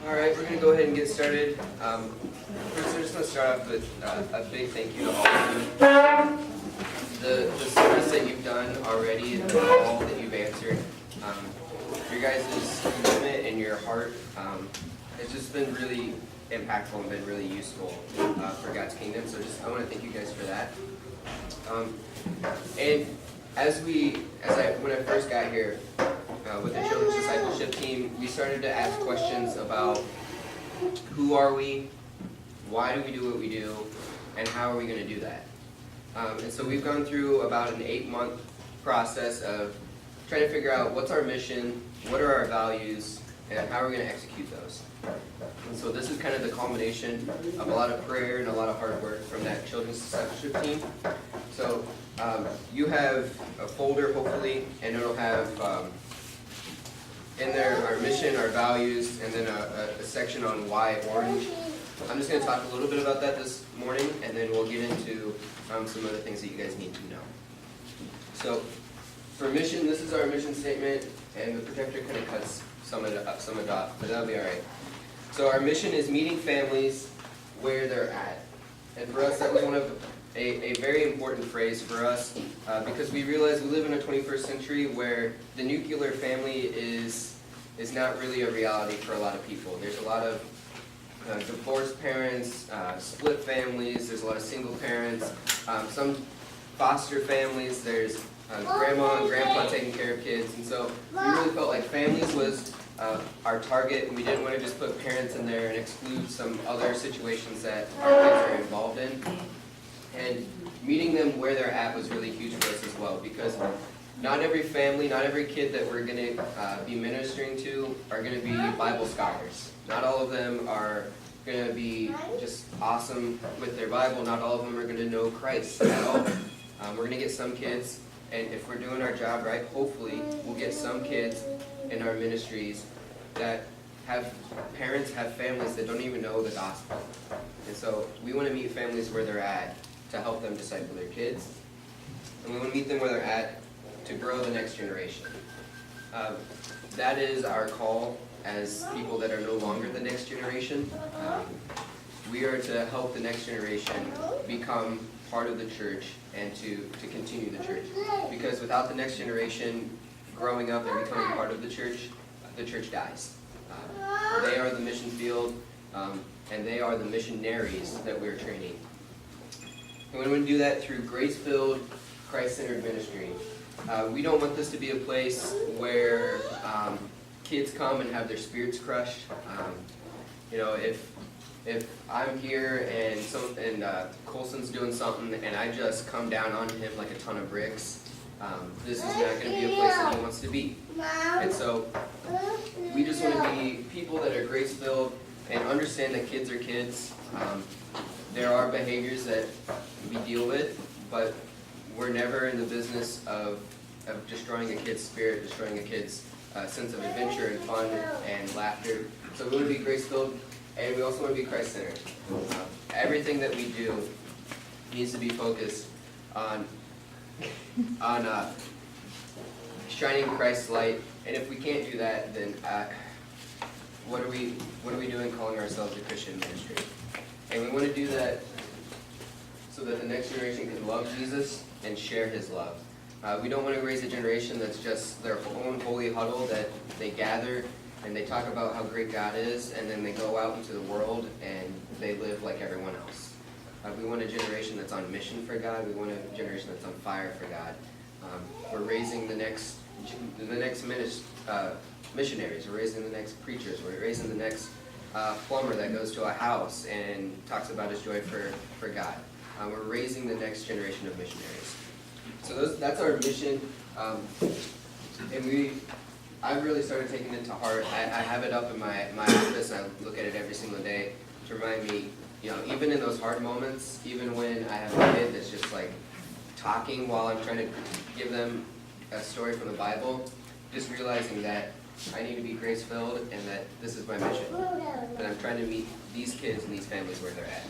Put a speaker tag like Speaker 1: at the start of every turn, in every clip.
Speaker 1: All right, we're going to go ahead and get started. First, we're just going to start off with a big thank you to all of you. The service that you've done already and the call that you've answered, your guys' commitment and your heart has just been really impactful and been really useful for God's kingdom. So I want to thank you guys for that. And when I first got here, with the Children's Discipleship team, we started to ask questions about who are we, why do we do what we do, and how are we going to do that. And so we've gone through about an 8-month process of trying to figure out what's our mission, what are our values, and how are we going to execute those. And so this is kind of the culmination of a lot of prayer and a lot of hard work from that Children's Discipleship team. So you have a folder, hopefully, and it'll have in there our mission, our values, and then a section on why orange. I'm just going to talk a little bit about that this morning, and then we'll get into some other things that you guys need to know. So for mission, this is our mission statement, and the projector kind of cuts some of it off, but that'll be all right. So our mission is meeting families where they're at. And for us, that was one of a very important phrase for us because we realize we live in a 21st century where the nuclear family is not really a reality for a lot of people. There's a lot of divorced parents, split families, there's a lot of single parents, some foster families, there's grandma and grandpa taking care of kids. And so we really felt like families was our target, and we didn't want to just put parents in there and exclude some other situations that our kids are involved in. And meeting them where they're at was really huge for us as well, because not every family, not every kid that we're going to be ministering to are going to be Bible scholars. Not all of them are going to be just awesome with their Bible. Not all of them are going to know Christ at all. We're going to get some kids, and if we're doing our job right, hopefully we'll get some kids in our ministries that have parents, have families that don't even know the gospel. And so we want to meet families where they're at to help them disciple their kids. And we want to meet them where they're at to grow the next generation. That is our call as people that are no longer the next generation. We are to help the next generation become part of the church and to continue the church. Because without the next generation growing up and becoming part of the church dies. They are the mission field, and they are the missionaries that we're training. And we want to do that through grace-filled, Christ-centered ministry. We don't want this to be a place where kids come and have their spirits crushed. If I'm here and Colson's doing something and I just come down on him like a ton of bricks, this is not going to be a place that he wants to be. And so we just want to be people that are grace-filled and understand that kids are kids. There are behaviors that we deal with, but we're never in the business of destroying a kid's spirit, destroying a kid's sense of adventure and fun and laughter. So we want to be grace-filled, and we also want to be Christ-centered. Everything that we do needs to be focused on shining Christ's light. And if we can't do that, then what are we doing calling ourselves a Christian ministry? And we want to do that so that the next generation can love Jesus and share his love. We don't want to raise a generation that's just their own holy huddle, that they gather and they talk about how great God is, and then they go out into the world and they live like everyone else. We want a generation that's on mission for God. We want a generation that's on fire for God. We're raising the next missionaries. We're raising the next preachers. We're raising the next plumber that goes to a house and talks about his joy for God. We're raising the next generation of missionaries. So that's our mission, and I've really started taking it to heart. I have it up in my office, and I look at it every single day to remind me, even in those hard moments, even when I have a kid that's just like talking while I'm trying to give them a story from the Bible, just realizing that I need to be grace-filled and that this is my mission. That I'm trying to meet these kids and these families where they're at.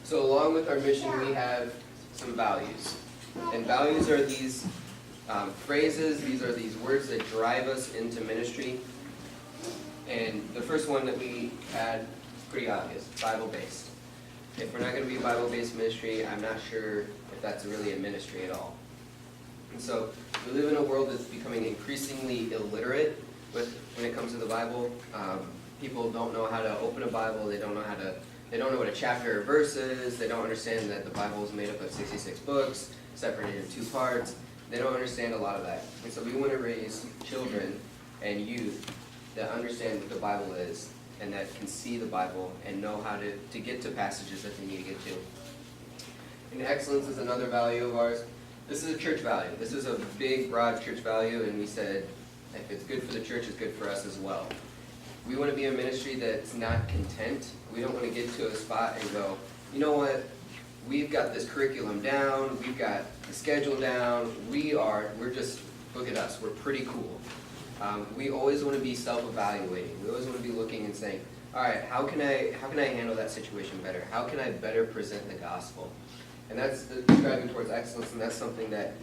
Speaker 1: So along with our mission, we have some values. And values are these phrases, these are these words that drive us into ministry. And And the first one that we had is pretty obvious, Bible-based. If we're not going to be a Bible-based ministry, I'm not sure if that's really a ministry at all. And so we live in a world that's becoming increasingly illiterate when it comes to the Bible. People don't know how to open a Bible. They don't know what a chapter or verse is. They don't understand that the Bible is made up of 66 books, separated into 2 parts. They don't understand a lot of that. And so we want to raise children and youth that understand what the Bible is and that can see the Bible and know how to get to passages that they need to get to. And excellence is another value of ours. This is a church value. This is a big, broad church value, and we said, if it's good for the church, it's good for us as well. We want to be a ministry that's not content. We don't want to get to a spot and go, you know what, we've got this curriculum down, we've got the schedule down, we're just, look at us, we're pretty cool. We always want to be self-evaluating. We always want to be looking and saying, all right, how can I handle that situation better? How can I better present the gospel? And that's striving towards excellence, and that's something that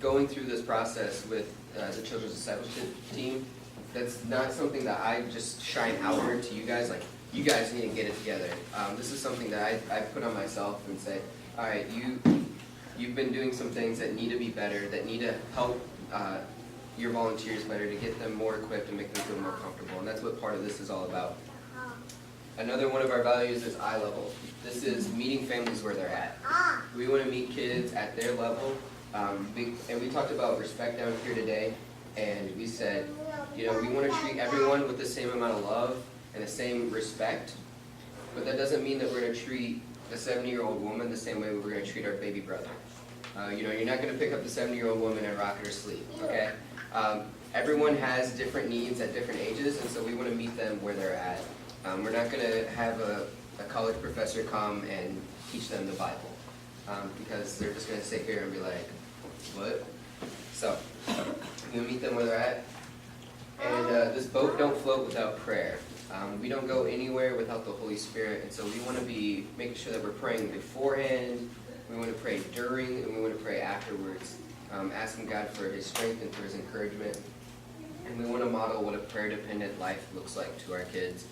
Speaker 1: going through this process with the Children's Discipleship team, that's not something that I just shine outward to you guys, like, you guys need to get it together. This is something that I put on myself and say, all right, you've been doing some things that need to be better, that need to help your volunteers better, to get them more equipped and make them feel more comfortable, and that's what part of this is all about. Another one of our values is eye level. This is meeting families where they're at. We want to meet kids at their level, and we talked about respect down here today, and we said, we want to treat everyone with the same amount of love and the same respect, but that doesn't mean that we're going to treat a 70-year-old woman the same way we're going to treat our baby brother. You're not going to pick up the 70-year-old woman and rock her to sleep, okay? Everyone has different needs at different ages, and so we want to meet them where they're at. We're not going to have a college professor come and teach them the Bible, because they're just going to sit here and be like, what? So, we'll meet them where they're at. And this boat don't float without prayer. We don't go anywhere without the Holy Spirit, and so we want to be making sure that we're praying beforehand, we want to pray during, and we want to pray afterwards, asking God for His strength and for His encouragement. And we want to model what a prayer-dependent life looks like to our kids.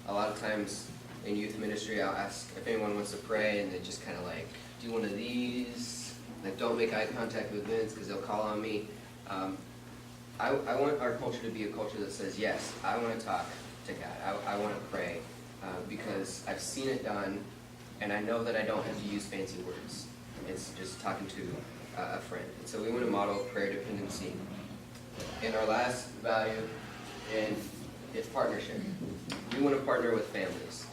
Speaker 1: A lot of times in youth ministry, I'll ask if anyone wants to pray, and they just kind of like, do one of these. Like, don't make eye contact with Vince because they'll call on me. I want our culture to be a culture that says, yes, I want to talk to God. I want to pray because I've seen it done, and I know that I don't have to use fancy words. It's just talking to a friend. And so we want to model prayer dependency. And our last value, and it's partnership. We want to partner with families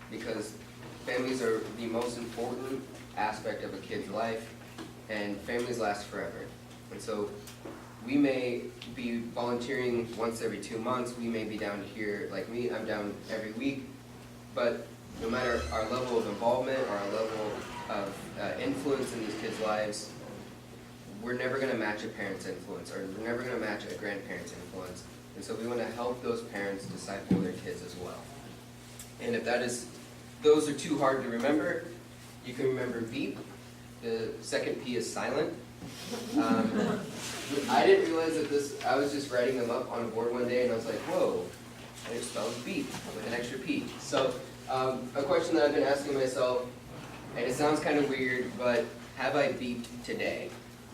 Speaker 1: because families are the most important aspect of a kid's life, and families last forever. And so we may be volunteering once every 2 months. We may be down here, like me, I'm down every week. But no matter our level of involvement or our level of influence in these kids' lives, we're never going to match a parent's influence, or we're never going to match a grandparent's influence. And so we want to help those parents disciple their kids as well. And if those are too hard to remember, you can remember BEEP. The second P is silent. I didn't realize that I was just writing them up on a board one day, and I was like, whoa, and it spells beep with an extra P. So a question that I've been asking myself, and it sounds kind of weird, but have I beeped today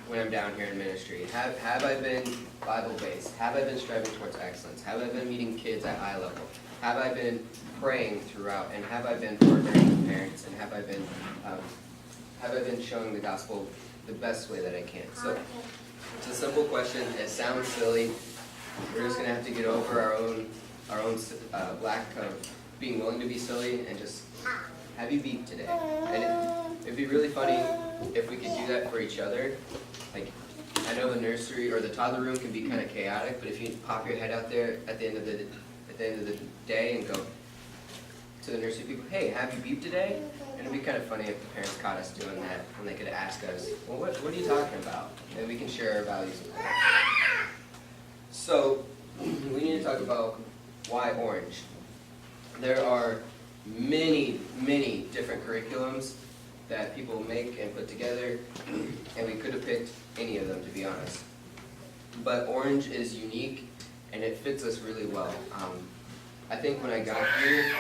Speaker 1: when I'm down here in ministry? Have I been Bible-based? Have I been striving towards excellence? Have I been meeting kids at eye level? Have I been praying throughout? And have I been partnering with parents? And have I been showing the gospel the best way that I can? So it's a simple question. It sounds silly. We're just going to have to get over our own lack of being willing to be silly and just have you beep today. And it'd be really funny if we could do that for each other. Like, I know the nursery or the toddler room can be kind of chaotic, but if you pop your head out there at the end of the day and go to the nursery people, hey, have you beeped today? And it'd be kind of funny if the parents caught us doing that, and they could ask us, well, what are you talking about? And we can share our values with them. So, we need to talk about why Orange. There are many, many different curriculums that people make and put together, and we could have picked any of them, to be honest. But Orange is unique, and and it fits us really well. I think when I got here,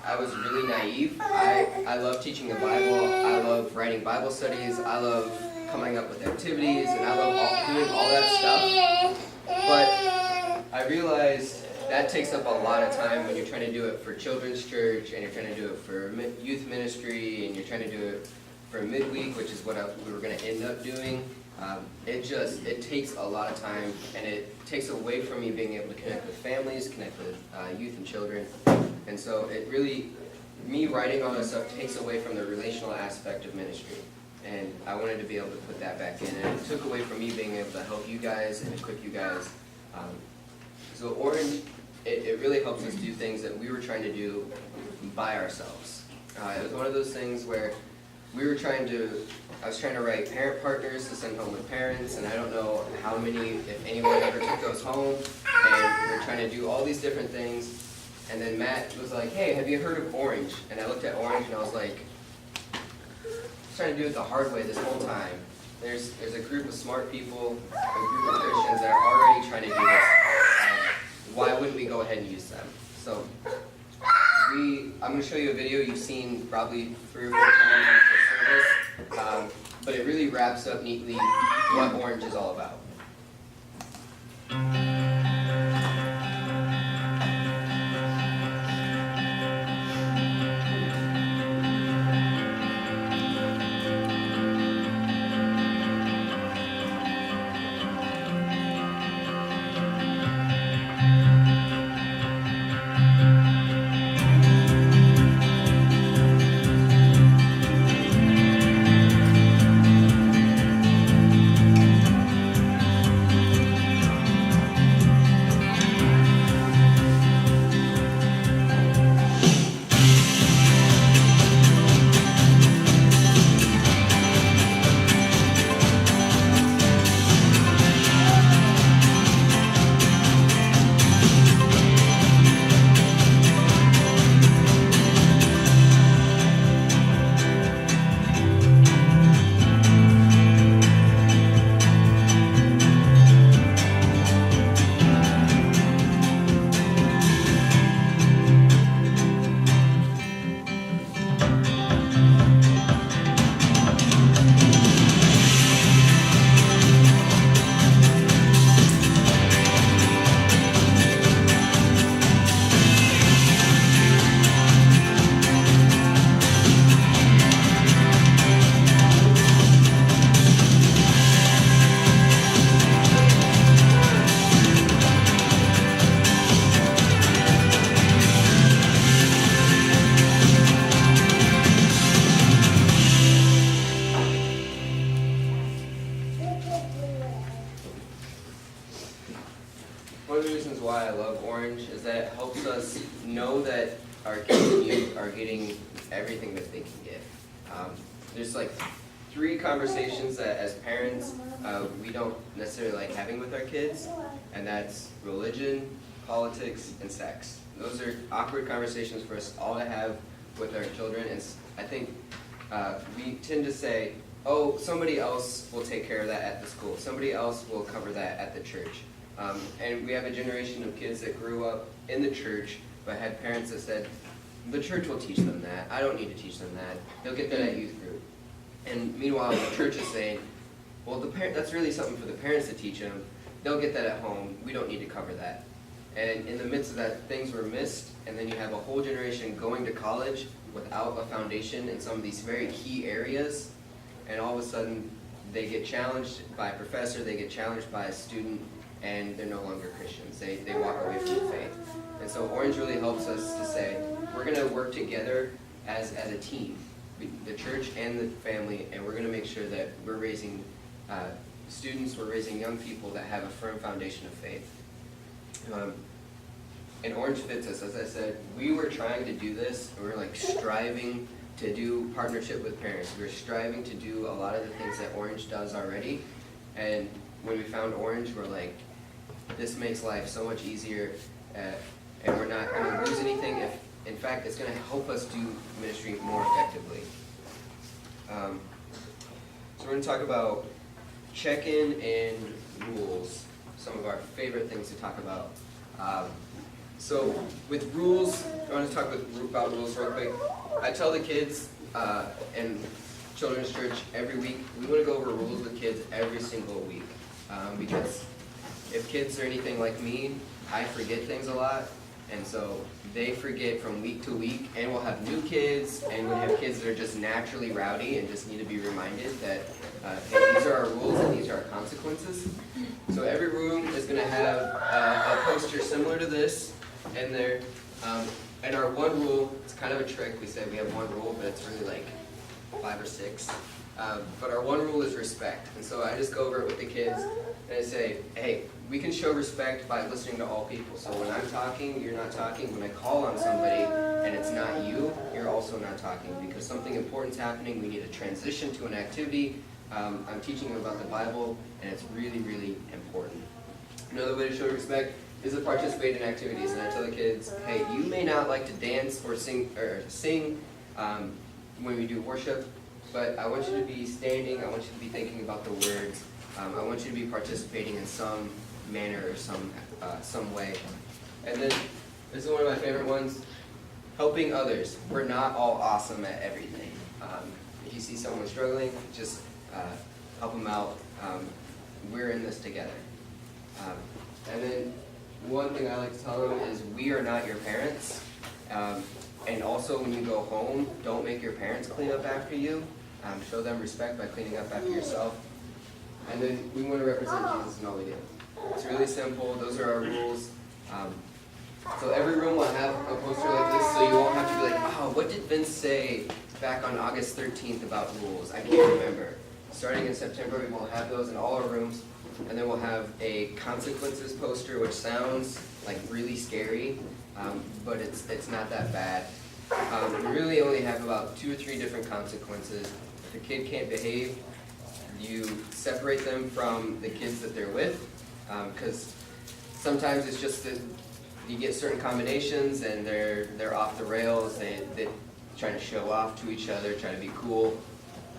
Speaker 1: I was really naive. I love teaching the Bible, I love writing Bible studies, I love coming up with activities, and I love doing all that stuff. But I realized that takes up a lot of time when you're trying to do it for children's church, and you're trying to do it for youth ministry, and you're trying to do it for midweek, which is what we were going to end up doing. It takes a lot of time, and it takes away from me being able to connect with families, connect with youth and children. And so it really, me writing all this stuff takes away from the relational aspect of ministry. And I wanted to be able to put that back in, and it took away from me being able to help you guys and equip you guys. So Orange, it really helps us do things that we were trying to do by ourselves. It was one of those things where I was trying to write parent partners to send home with parents, and I don't know how many, if anyone ever took those home, and we were trying to do all these different things. And then Matt was like, hey, have you heard of Orange? And I looked at Orange and I was like, I was trying to do it the hard way this whole time. There's a group of smart people, a group of Christians that are already trying to do this. Why wouldn't we go ahead and use them? So I'm going to show you a video you've seen probably 3 or 4 times in the service, but it really wraps up neatly what Orange is all about. One of the reasons why I love Orange is that it helps us know that our kids and youth are getting everything that they can get. There's like 3 conversations that as parents we don't necessarily like having with our kids, and that's religion, politics, and sex. Those are awkward conversations for us all to have with our children, and I think we tend to say, oh, somebody else will take care of that at the school. Somebody else will cover that at the church. And we have a generation of kids that grew up in the church but had parents that said, the church will teach them that. I don't need to teach them that. They'll get that at youth group. And meanwhile, the church is saying, well, that's really something for the parents to teach them. They'll get that at home. We don't need to cover that. And in the midst of that, things were missed, and then you have a whole generation going to college without a foundation in some of these very key areas, and all of a sudden they get challenged by a professor, they get challenged by a student, and they're no longer Christians. They walk away from the faith. And so Orange really helps us to say, we're going to work together as a team, the church and the family, and we're going to make sure that we're raising students, we're raising young people that have a firm foundation of faith. And Orange fits us. As I said, we were trying to do this, and we were like striving to do partnership with parents. We were striving to do a lot of the things that Orange does already. And when we found Orange, we're like, this makes life so much easier, and we're not going to lose anything. In fact, it's going to help us do ministry more effectively. So we're going to talk about check-in and rules, some of our favorite things to talk about. So with rules, I want to talk about rules real quick. I tell the kids in Children's Church every week, we want to go over rules with kids every single week. Because if kids are anything like me, I forget things a lot. And so they forget from week to week, and we'll have new kids, and we'll have kids that are just naturally rowdy and just need to be reminded that, hey, these are our rules and these are our consequences. So every room is going to have a poster similar to this in there. And our one rule, it's kind of a trick. We say we have one rule, but it's really like 5 or 6. But our one rule is respect. And so I just go over it with the kids, and I say, hey, we can show respect by listening to all people. So when I'm talking, you're not talking. When I call on somebody and it's not you, you're also not talking. Because something important's happening, we need to transition to an activity. I'm teaching them about the Bible, and it's really, really important. Another way to show respect is to participate in activities. And I tell the kids, hey, you may not like to dance or sing when we do worship, but I want you to be standing, I want you to be thinking about the words, I want you to be participating in some manner or some way. And then, this is one of my favorite ones, helping others. We're not all awesome at everything. If you see someone struggling, just help them out. We're in this together. And then, one thing I like to tell them is we are not your parents. And also when you go home, don't make your parents clean up after you. Show them respect by cleaning up after yourself. And then we want to represent Jesus in all we do. It's really simple. Those are our rules. So every room will have a poster like this, so you won't have to be like, oh, what did Vince say back on August 13th about rules? I can't remember. Starting in September, we will have those in all our rooms. And then we'll have a consequences poster, which sounds like really scary, but it's not that bad. We really only have about 2 or 3 different consequences. If a kid can't behave, you separate them from the kids that they're with, because sometimes it's just that you get certain combinations and they're off the rails. They try to show off to each other, try to be cool.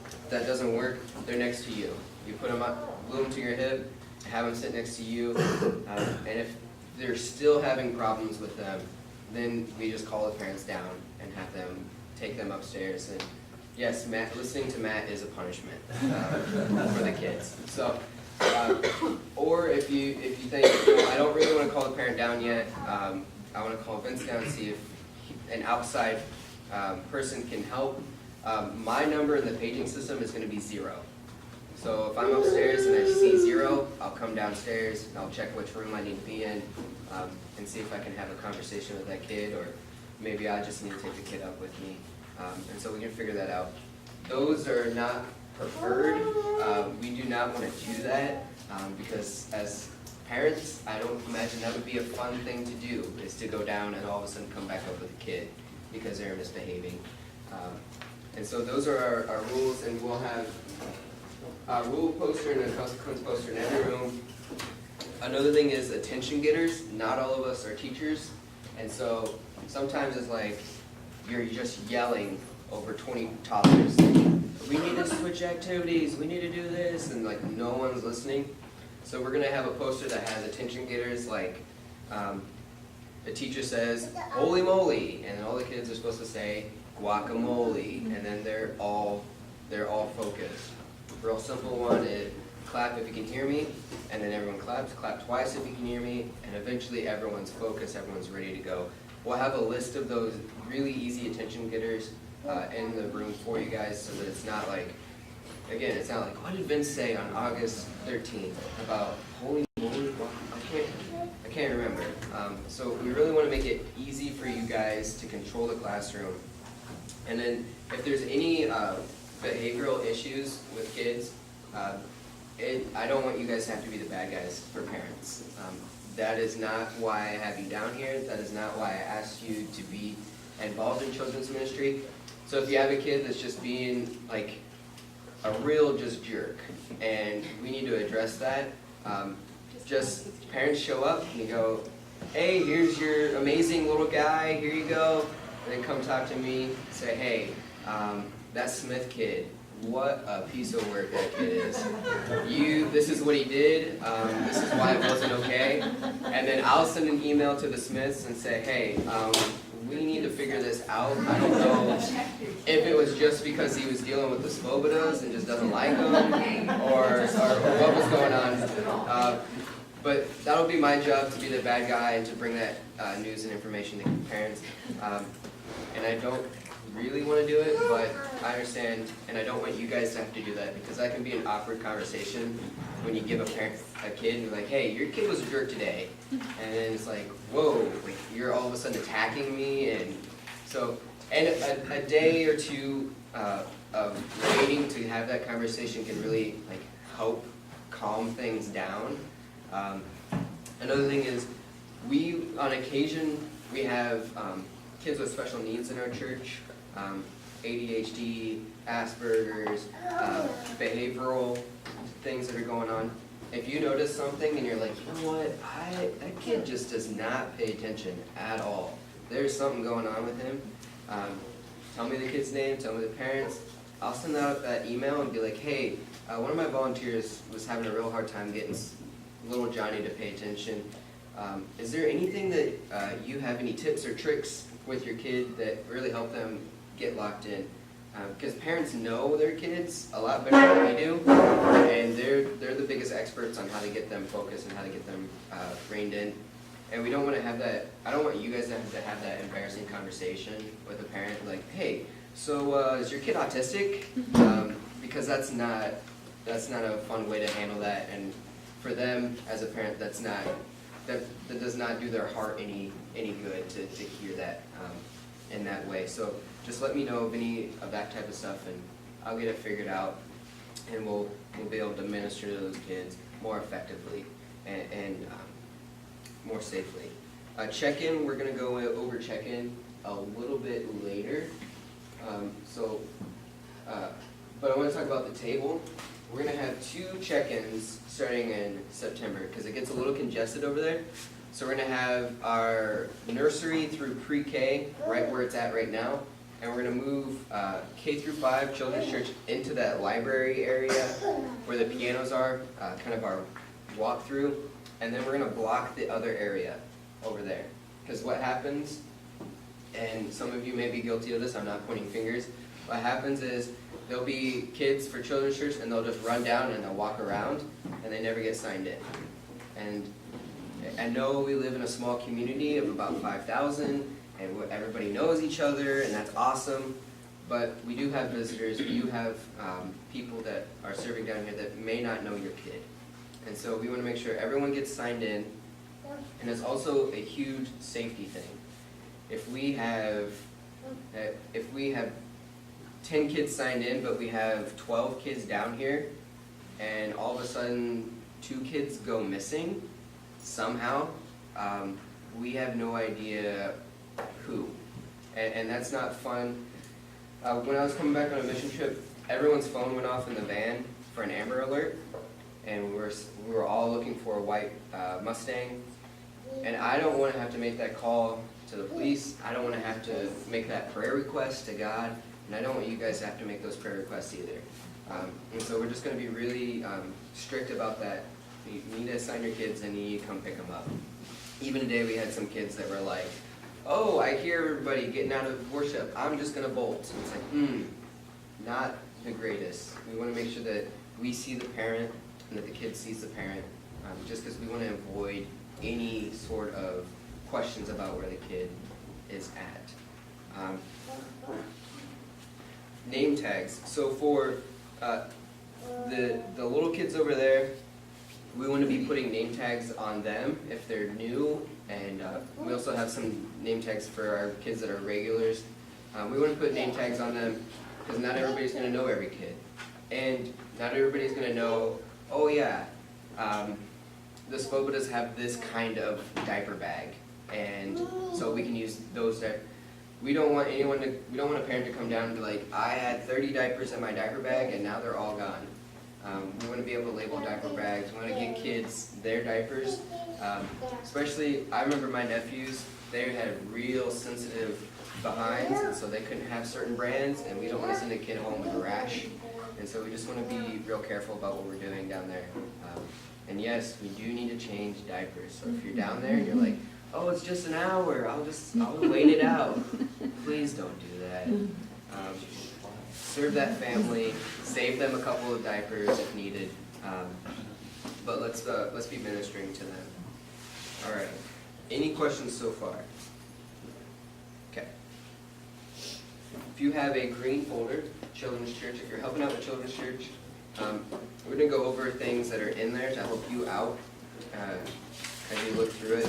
Speaker 1: If that doesn't work, they're next to you. You put them up, glue them to your hip, have them sit next to you, and if they're still having problems with them, then we just call the parents down and have them take them upstairs. And yes, listening to Matt is a punishment for the kids. So, or if you think, I don't really want to call the parent down yet, I want to call Vince down and see if an outside person can help. My number in the paging system is going to be 0. So if I'm upstairs and I see 0, I'll come downstairs and I'll check which room I need to be in and see if I can have a conversation with that kid, or maybe I just need to take the kid up with me. And so we can figure that out. Those are not preferred. We do not want to do that because as parents, I don't imagine that would be a fun thing to do, is to go down and all of a sudden come back up with a kid because they're misbehaving. And so those are our rules, and we'll have a rule poster and a consequence poster in every room. Another thing is attention getters. Not all of us are teachers, and so sometimes it's like you're just yelling over 20 toddlers. We need to switch activities, we need to do this, and like no one's listening. So we're gonna have a poster that has attention getters, like the teacher says, holy moly, and all the kids are supposed to say guacamole, and then they're all focused. Real simple one is clap if you can hear me, and then everyone claps, clap twice if you can hear me, and eventually everyone's focused, everyone's ready to go. We'll have a list of those really easy attention getters in the room for you guys, so that it's not like, again, it's not like, what did Vince say on August 13th about holy moly? I can't remember. So we really want to make it easy for you guys to control the classroom. And then if there's any behavioral issues with kids, I don't want you guys to have to be the bad guys for parents. That is not why I have you down here. That is not why I asked you to be involved in children's ministry. So if you have a kid that's just being like a real just jerk, and we need to address that, just parents show up and you go, hey, here's your amazing little guy, here you go. And then come talk to me, say, hey, that Smith kid what a piece of work that kid is. This is what he did, this is why it wasn't okay. And then I'll send an email to the Smiths and say, hey, we need to figure this out. I don't know if it was just because he was dealing with the Svobodas and just doesn't like them, or what was going on. But that'll be my job, to be the bad guy and to bring that news and information to parents. And I don't really want to do it, but I understand, and I don't want you guys to have to do that, because that can be an awkward conversation when you give a kid, and you're like, hey, your kid was a jerk today. And then it's like, whoa, like you're all of a sudden attacking me. And so, and a day or two of waiting to have that conversation can really like help calm things down. Another thing is, on occasion, we have kids with special needs in our church, ADHD, Asperger's, behavioral things that are going on. If you notice something and you're like, you know what, that kid just does not pay attention at all. There's something going on with him. Tell me the kid's name, tell me the parents. I'll send out that email and be like, hey, one of my volunteers was having a real hard time getting little Johnny to pay attention. Is there anything that you have, any tips or tricks with your kid that really help them get locked in? Because parents know their kids a lot better than we do, and they're the biggest experts on how to get them focused and how to get them reined in. And we don't want to have that, I don't want you guys to have that embarrassing conversation with a parent, like, hey, so is your kid autistic? Because that's not a fun way to handle that, and for them as a parent, that does not do their heart any good to hear that in that way. So just let me know of any of that type of stuff, and I'll get it figured out, and we'll be able to minister to those kids more effectively and more safely. Check-in, we're going to go over check-in a little bit later. But I want to talk about the table. We're going to have 2 check-ins starting in September, because it gets a little congested over there. So we're going to have our nursery through pre-K right where it's at right now. And we're going to move K through 5 Children's Church into that library area where the pianos are, kind of our walkthrough. And then we're going to block the other area over there. Because what happens, and some of you may be guilty of this, I'm not pointing fingers, what happens is there'll be kids for Children's Church and they'll just run down and they'll walk around and they never get signed in. And I know we live in a small community of about 5,000 and everybody knows each other, and that's awesome, but we do have visitors, we do have people that are serving down here that may not know your kid. And so we want to make sure everyone gets signed in, and it's also a huge safety thing. If we have 10 kids signed in, but we have 12 kids down here, and all of a sudden 2 kids go missing somehow, we have no idea who. And that's not fun. When I was coming back on a mission trip, everyone's phone went off in the van for an Amber Alert, and we were all looking for a white Mustang. And I don't want to have to make that call to the police. I don't want to have to make that prayer request to God. And I don't want you guys to have to make those prayer requests either. And so we're just going to be really strict about that. You need to assign your kids and you need to come pick them up. Even today we had some kids that were like, oh, I hear everybody getting out of worship. I'm just going to bolt. And it's like, not the greatest. We want to make sure that we see the parent and that the kid sees the parent, just because we want to avoid any sort of questions about where the kid is at. Name tags. So for the little kids over there, we want to be putting name tags on them if they're new, and we also have some name tags for our kids that are regulars. We want to put name tags on them because not everybody's going to know every kid, and not everybody's going to know, oh yeah, the Svobodas have this kind of diaper bag, and so we can use those diapers. We don't want a parent to come down and be like, I had 30 diapers in my diaper bag and now they're all gone. We want to be able to label diaper bags. We want to get kids their diapers. Especially, I remember my nephews, they had real sensitive behinds, and so they couldn't have certain brands, and we don't want to send a kid home with a rash. And so we just want to be real careful about what we're doing down there. And yes, we do need to change diapers. So if you're down there and you're like, oh, it's just an hour, I'll wait it out. Please don't do that. Serve that family, save them a couple of diapers if needed. But let's be ministering to them. All right. Any questions so far? Okay. If you have a green folder, Children's Church, if you're helping out with Children's Church, we're going to go over things that are in there to help you out as you look through it.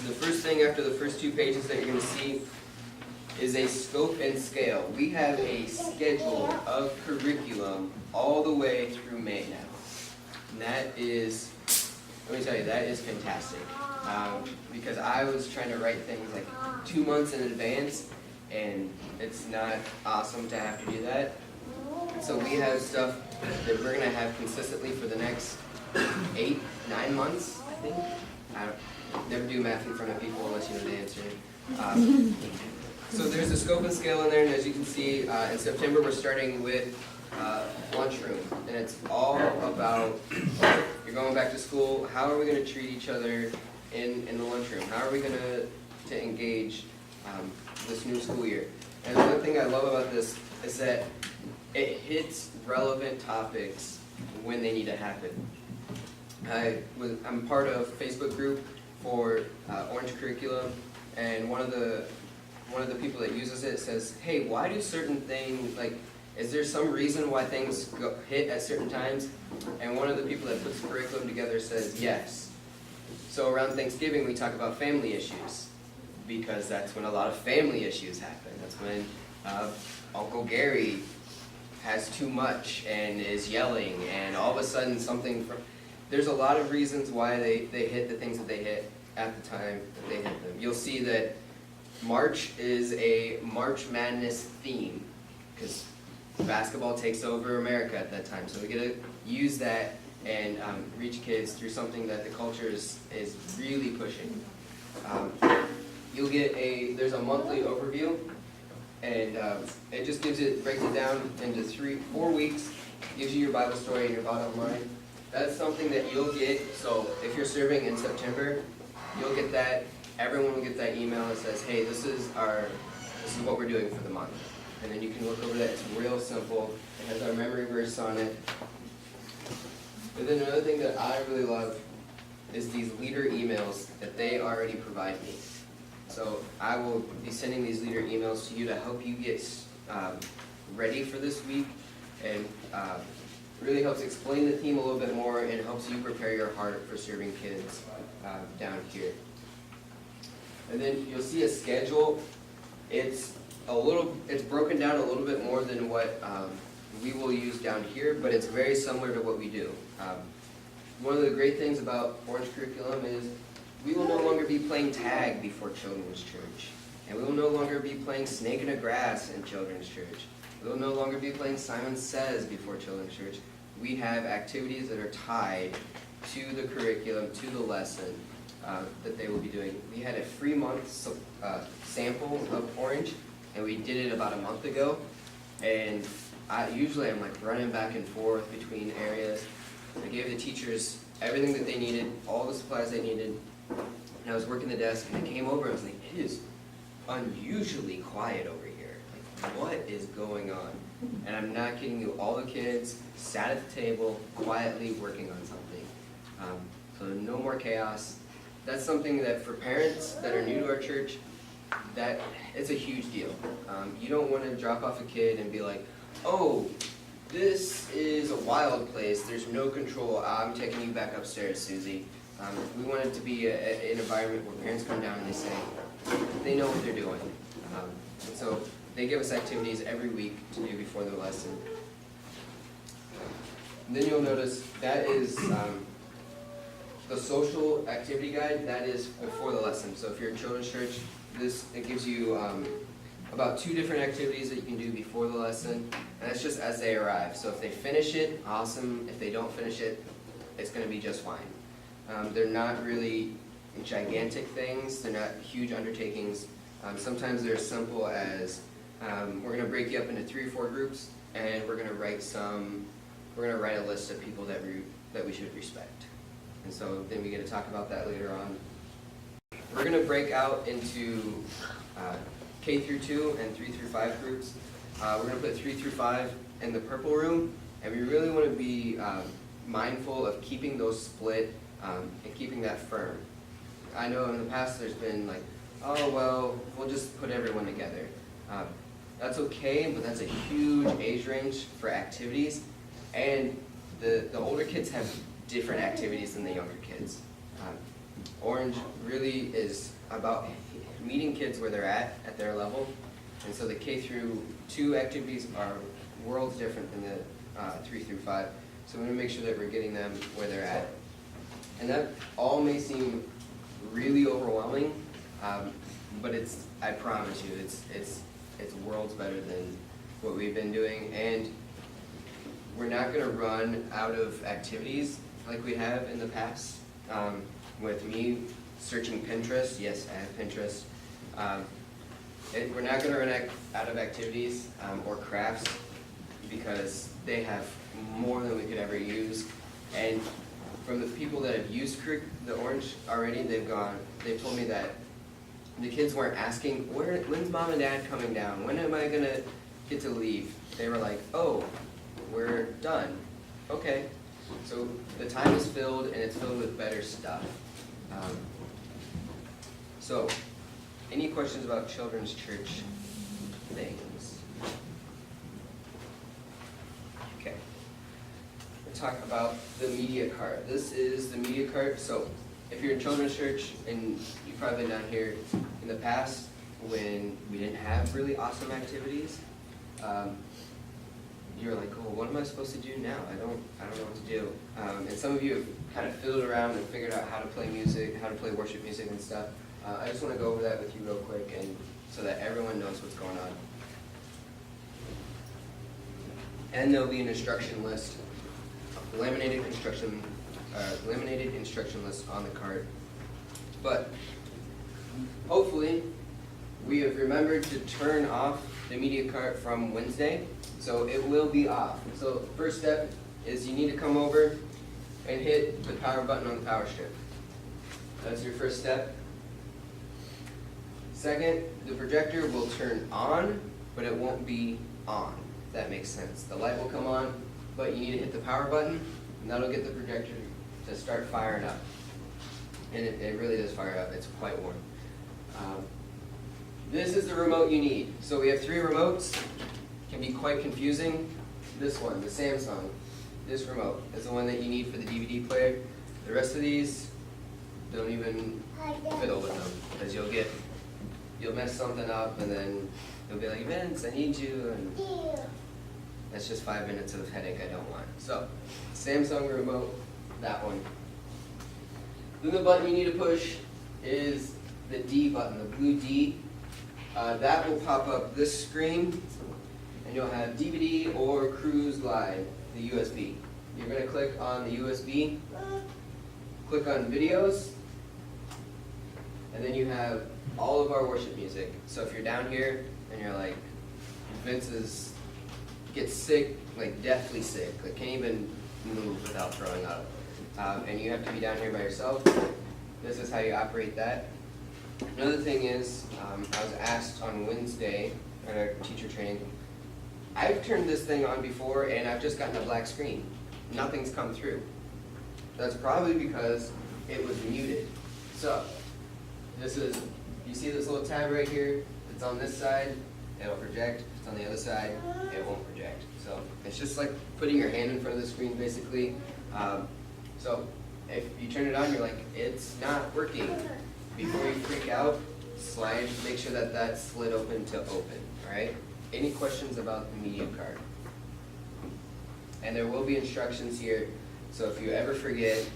Speaker 1: The first thing after the first 2 pages that you're going to see is a scope and scale. We have a schedule of curriculum all the way through May now. And that is, let me tell you, that is fantastic. Because I was trying to write things like 2 months in advance, and it's not awesome to have to do that. So we have stuff that we're going to have consistently for the next 8, 9 months, I think. I don't never do math in front of people unless you know the answer. So there's a scope and scale in there, and as you can see, in September we're starting with lunchroom, and it's all about, you're going back to school, how are we going to treat each other in the lunchroom? How are we going to engage this new school year? And one thing I love about this is that it hits relevant topics when they need to happen. I'm part of a Facebook group for Orange Curriculum, and one of the people that uses it says, hey, why do certain things, like, is there some reason why things hit at certain times? And one of the people that puts the curriculum together says yes. So around Thanksgiving we talk about family issues, because that's when a lot of family issues happen. That's when Uncle Gary has too much and is yelling, and all of a sudden there's a lot of reasons why they hit the things that they hit at the time that they hit them. You'll see that March is a March Madness theme, because basketball takes over America at that time. So we get to use that and reach kids through something that the culture is really pushing. You'll get there's a monthly overview, and it just breaks it down into 4 weeks, gives you your Bible story and your bottom line. That's something that you'll get. So if you're serving in September, you'll get that. Everyone will get that email that says, hey, this is what we're doing for the month. And then you can look over that. It's real simple. It has our memory verse on it. But then another thing that I really love is these leader emails that they already provide me. So I will be sending these leader emails to you to help you get ready for this week, and really helps explain the theme a little bit more and helps you prepare your heart for serving kids down here. And then you'll see a schedule. It's broken down a little bit more than what we will use down here, but it's very similar to what we do. One of the great things about Orange Curriculum is we will no longer be playing tag before Children's Church, and we will no longer be playing Snake in the Grass in Children's Church. We will no longer be playing Simon Says before Children's Church. We have activities that are tied to the curriculum, to the lesson that they will be doing. We had a free month sample of Orange, and we did it about a month ago. And usually I'm like running back and forth between areas. I gave the teachers everything that they needed, all the supplies they needed. And I was working the desk, and I came over and I was like, it is unusually quiet over here. Like, what is going on? And I'm not kidding you, all the kids sat at the table quietly working on something. So no more chaos. That's something that for parents that are new to our church, that it's a huge deal. You don't want to drop off a kid and be like, oh, this is a wild place, there's no control, I'm taking you back upstairs, Susie. We want it to be an environment where parents come down and they say, they know what they're doing. And so they give us activities every week to do before the lesson. And then you'll notice that is the social activity guide, that is before the lesson. So if you're in Children's Church, it gives you about 2 different activities that you can do before the lesson, and that's just as they arrive. So if they finish it, awesome. If they don't finish it, it's going to be just fine. They're not really gigantic things. They're not huge undertakings. Sometimes they're as simple as we're going to break you up into 3 or 4 groups, and we're gonna write a list of people that we should respect. And so then we get to talk about that later on. We're gonna break out into K through 2 and 3 through 5 groups. We're gonna put 3 through 5 in the purple room, and we really wanna be mindful of keeping those split and keeping that firm. I know in the past there's been like, oh well, we'll just put everyone together. That's okay, but that's a huge age range for activities, and the older kids have different activities than the younger kids. Orange really is about meeting kids where they're at their level, and so the K through 2 activities are worlds different than the 3 through 5. So we want to make sure that we're getting them where they're at. And that all may seem really overwhelming, but I promise you, it's worlds better than what we've been doing. And we're not going to run out of activities like we have in the past. With me searching Pinterest, yes, I have Pinterest. We're not going to run out of activities or crafts because they have more than we could ever use. And from the people that have used the Orange already, they've told me that the kids weren't asking, when's mom and dad coming down? When am I going to get to leave? They were like, oh, we're done. Okay. So the time is filled, and it's filled with better stuff. So, any questions about children's church things? Okay. We'll talk about the media cart. This is the media cart. So, if you're in children's church, and you've probably been down here in the past when we didn't have really awesome activities, you're like, oh, what am I supposed to do now? I don't know what to do. And some of you have kind of fiddled around and figured out how to play music, how to play worship music and stuff. I just want to go over that with you real quick, and so that everyone knows what's going on. And there'll be an instruction list, laminated instruction list on the card. But hopefully, we have remembered to turn off the media cart from Wednesday. So it will be off. So first step is you need to come over and hit the power button on the power strip. That's your first step. Second, the projector will turn on, but it won't be on, if that makes sense. The light will come on, but you need to hit the power button, and that'll get the projector to start firing up. And it really does fire up. It's quite warm. This is the remote you need. So we have 3 remotes. Can be quite confusing. This one, the Samsung, this remote is the one that you need for the DVD player. The rest of these, don't even fiddle with them, because you'll mess something up, and then you'll be like, Vince, I need you, and that's just 5 minutes of headache I don't want. So, Samsung remote, that one. Then the button you need to push is the D button, the blue D. That will pop up this screen, and you'll have DVD or Cruise Glide, the USB. You're going to click on the USB, click on videos, and then you have all of our worship music. So if you're down here and you're like, Vince gets sick, like deathly sick, like can't even move without throwing up, and you have to be down here by yourself, this is how you operate that. Another thing is, I was asked on Wednesday at our teacher training, I've turned this thing on before and I've just gotten a black screen. Nothing's come through. That's probably because it was muted. So, you see this little tab right here? It's on this side, it'll project. If it's on the other side, it won't project. So, it's just like putting your hand in front of the screen basically. So, if you turn it on, you're like, it's not working. Before you freak out, make sure that that's slid open to open, all right? Any questions about the media card? And there will be instructions here, so if you ever forget, you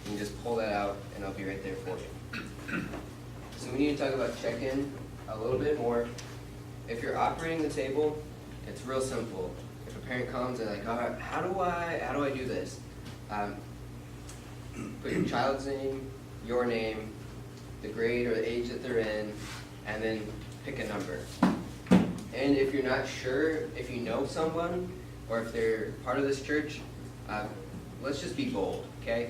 Speaker 1: can just pull that out and I'll be right there for you. So we need to talk about check-in a little bit more. If you're operating the table, it's real simple. If a parent comes and like, all right, how do I do this? Put your child's name, your name, the grade or the age that they're in, and then pick a number. And if you're not sure, if you know someone or if they're part of this church, let's just be bold, okay?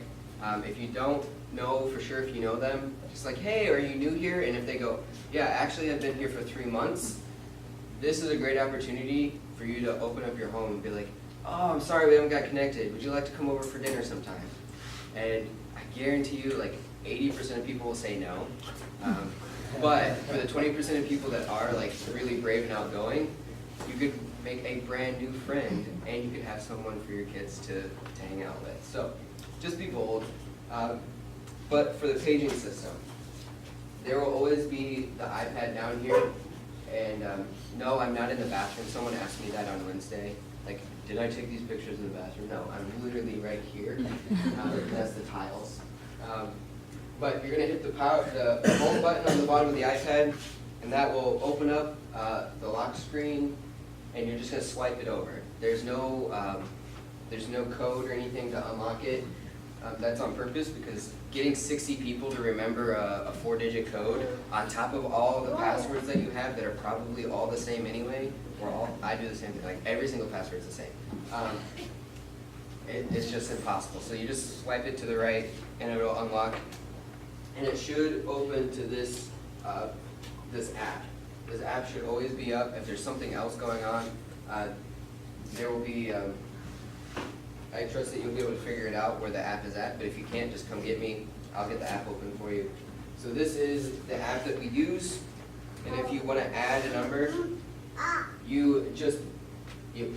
Speaker 1: If you don't know for sure if you know them, just like, hey, are you new here? And if they go, yeah, actually I've been here for 3 months, this is a great opportunity for you to open up your home and be like, oh, I'm sorry we haven't got connected. Would you like to come over for dinner sometime? And I guarantee you, like 80% of people will say no. But for the 20% of people that are like really brave and outgoing, you could make a brand new friend, and you could have someone for your kids to hang out with. So just be bold. But for the paging system, there will always be the iPad down here. And no, I'm not in the bathroom. Someone asked me that on Wednesday. Like, did I take these pictures in the bathroom? No, I'm literally right here. That's the tiles. But you're going to hit the home button on the bottom of the iPad, and that will open up the lock screen, and you're just going to swipe it over. There's no code or anything to unlock it. That's on purpose because getting 60 people to remember a 4-digit code on top of all the passwords that you have that are probably all the same anyway, I do the same thing, like every single password is the same. It's just impossible. So you just swipe it to the right and it'll unlock. And it should open to this app. This app should always be up. If there's something else going on, there will be, I trust that you'll be able to figure it out where the app is at, but if you can't, just come get me. I'll get the app open for you. So this is the app that we use, and if you want to add a number, you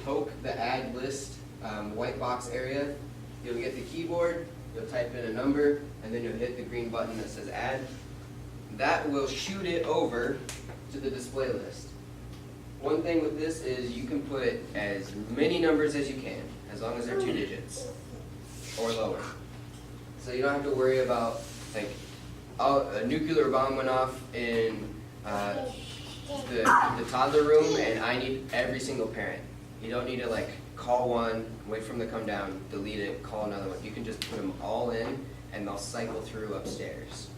Speaker 1: poke the add list white box area, you'll get the keyboard, you'll type in a number, and then you'll hit the green button that says add. That will shoot it over to the display list. One thing with this is you can put as many numbers as you can, as long as they're 2 digits or lower. So you don't have to worry about, like, oh, a nuclear bomb went off in the toddler room and I need every single parent. You don't need to like call one, wait for them to come down, delete it, call another one. You can just put them all in and they'll cycle through upstairs.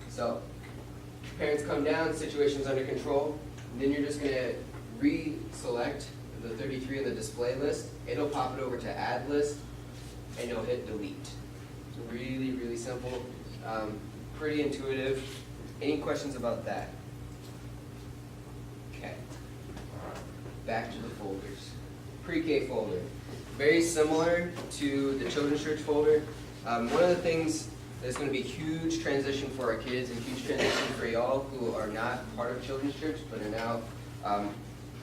Speaker 1: So parents come down, situation's under control, and then you're just going to re-select the 33 in the display list. It'll pop it over to add list and you'll hit delete. It's really, really simple, pretty intuitive. Any questions about that? Okay. Back to the folders. Pre-K folder. Very similar to the Children's Church folder. One of the things that's going to be a huge transition for our kids and huge transition for y'all who are not part of Children's Church but are now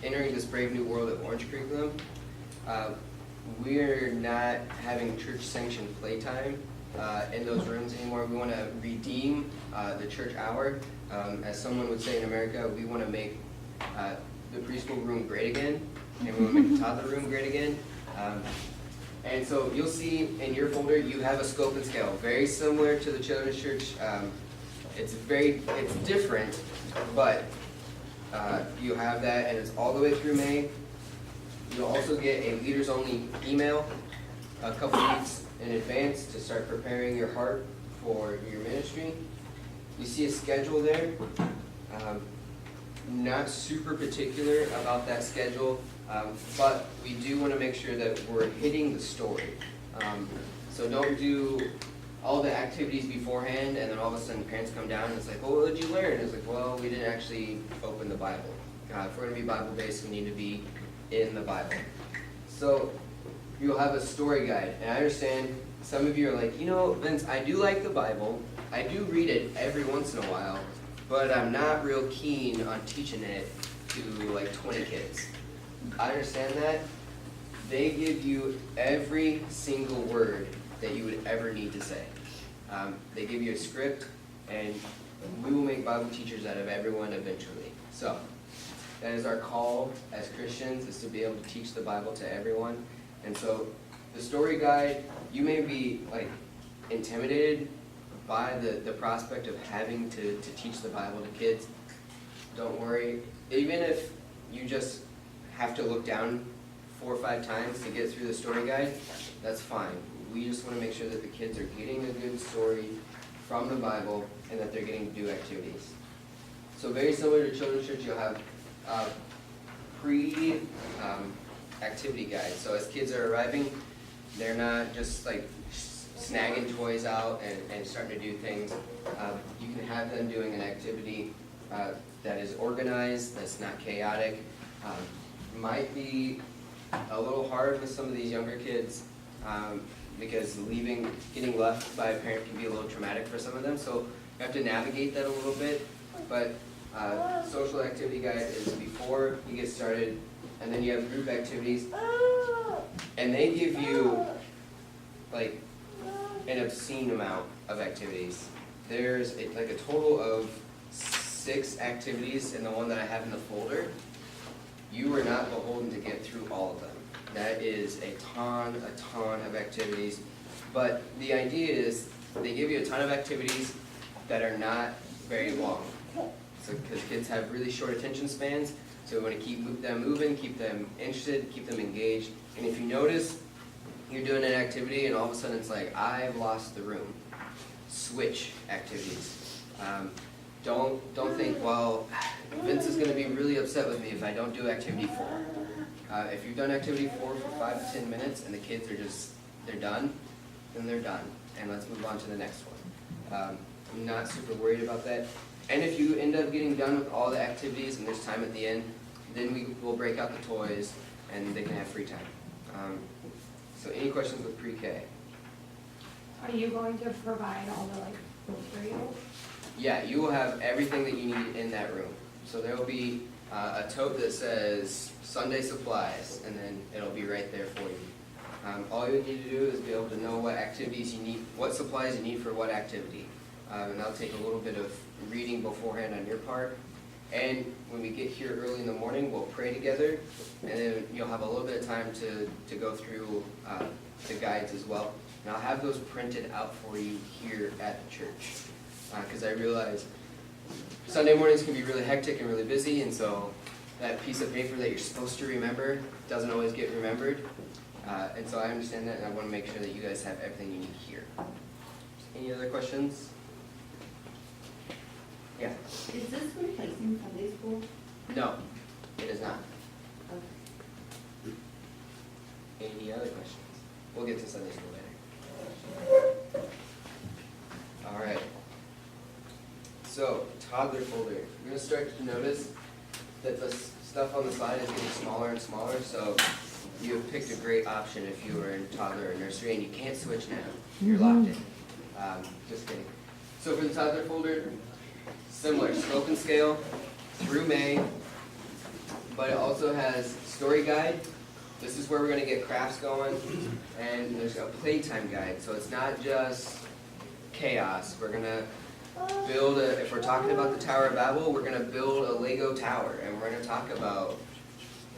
Speaker 1: entering this brave new world of Orange Curriculum. We're not having church-sanctioned playtime in those rooms anymore. We want to redeem the church hour. As someone would say in America, we want to make the preschool room great again, and we want to make the toddler room great again. And so you'll see in your folder, you have a scope and scale, very similar to the Children's Church. It's different, but you have that, and it's all the way through May. You'll also get a leaders only email a couple weeks in advance to start preparing your heart for your ministry. You see a schedule there. Not super particular about that schedule, but we do want to make sure that we're hitting the story. So don't do all the activities beforehand and then all of a sudden parents come down and it's like, well, what did you learn? It's like, well, we didn't actually open the Bible. If we're going to be Bible based, we need to be in the Bible. So you'll have a story guide, and I understand some of you are like, you know, Vince, I do like the Bible. I do read it every once in a while, but I'm not real keen on teaching it to like 20 kids. I understand that. They give you every single word that you would ever need to say. They give you a script, and we will make Bible teachers out of everyone eventually. So that is our call as Christians, is to be able to teach the Bible to everyone. And so the story guide, you may be like intimidated by the prospect of having to teach the Bible to kids. Don't worry. Even if you just have to look down 4 or 5 times to get through the story guide, that's fine. We just want to make sure that the kids are getting a good story from the Bible and that they're getting to do activities. So very similar to Children's Church, you'll have activity guide. So as kids are arriving, they're not just like snagging toys out and starting to do things. You can have them doing an activity that is organized, that's not chaotic. Might be a little hard with some of these younger kids because getting left by a parent can be a little traumatic for some of them. So you have to navigate that a little bit. But social activity guide is before you get started, and then you have group activities, and they give you like an obscene amount of activities. There's like a total of 6 activities in the one that I have in the folder. You are not beholden to get through all of them. That is a ton of activities. But the idea is they give you a ton of activities that are not very long. So because kids have really short attention spans, so we want to keep them moving, keep them interested, keep them engaged. And if you notice, you're doing an activity and all of a sudden it's like, I've lost the room. Switch activities. Don't think, well, Vince is going to be really upset with me if I don't do activity 4. If you've done activity 4 for 5 to 10 minutes and the kids are they're done, then they're done. And let's move on to the next one. I'm not super worried about that. And if you end up getting done with all the activities and there's time at the end, then we'll break out the toys and they can have free time. So any questions with pre-K?
Speaker 2: Are you going to provide all the materials?
Speaker 1: Yeah, you will have everything that you need in that room. So there will be a tote that says Sunday supplies, and then it'll be right there for you. All you need to do is be able to know what activities you need, what supplies you need for what activity. And that'll take a little bit of reading beforehand on your part. And when we get here early in the morning, we'll pray together, and then you'll have a little bit of time to go through the guides as well. And I'll have those printed out for you here at the church. Because I realize Sunday mornings can be really hectic and really busy, and so that piece of paper that you're supposed to remember doesn't always get remembered. And so I understand that, and I want to make sure that you guys have everything you need here. Any other questions? Yeah?
Speaker 3: Is this replacing Sunday school?
Speaker 1: No, it is not.
Speaker 3: Okay.
Speaker 1: Any other questions? We'll get to Sunday school later. All right. So, toddler folder. You're going to start to notice that the stuff on the side is getting smaller and smaller, so you have picked a great option if you were in toddler or nursery and you can't switch now. You're locked in. Just kidding. So for the toddler folder, similar, scope and scale through May, but it also has story guide. This is where we're going to get crafts going, and there's a playtime guide, so it's not just chaos. We're going to build if we're talking about the Tower of Babel, we're going to build a Lego tower, and we're going to talk about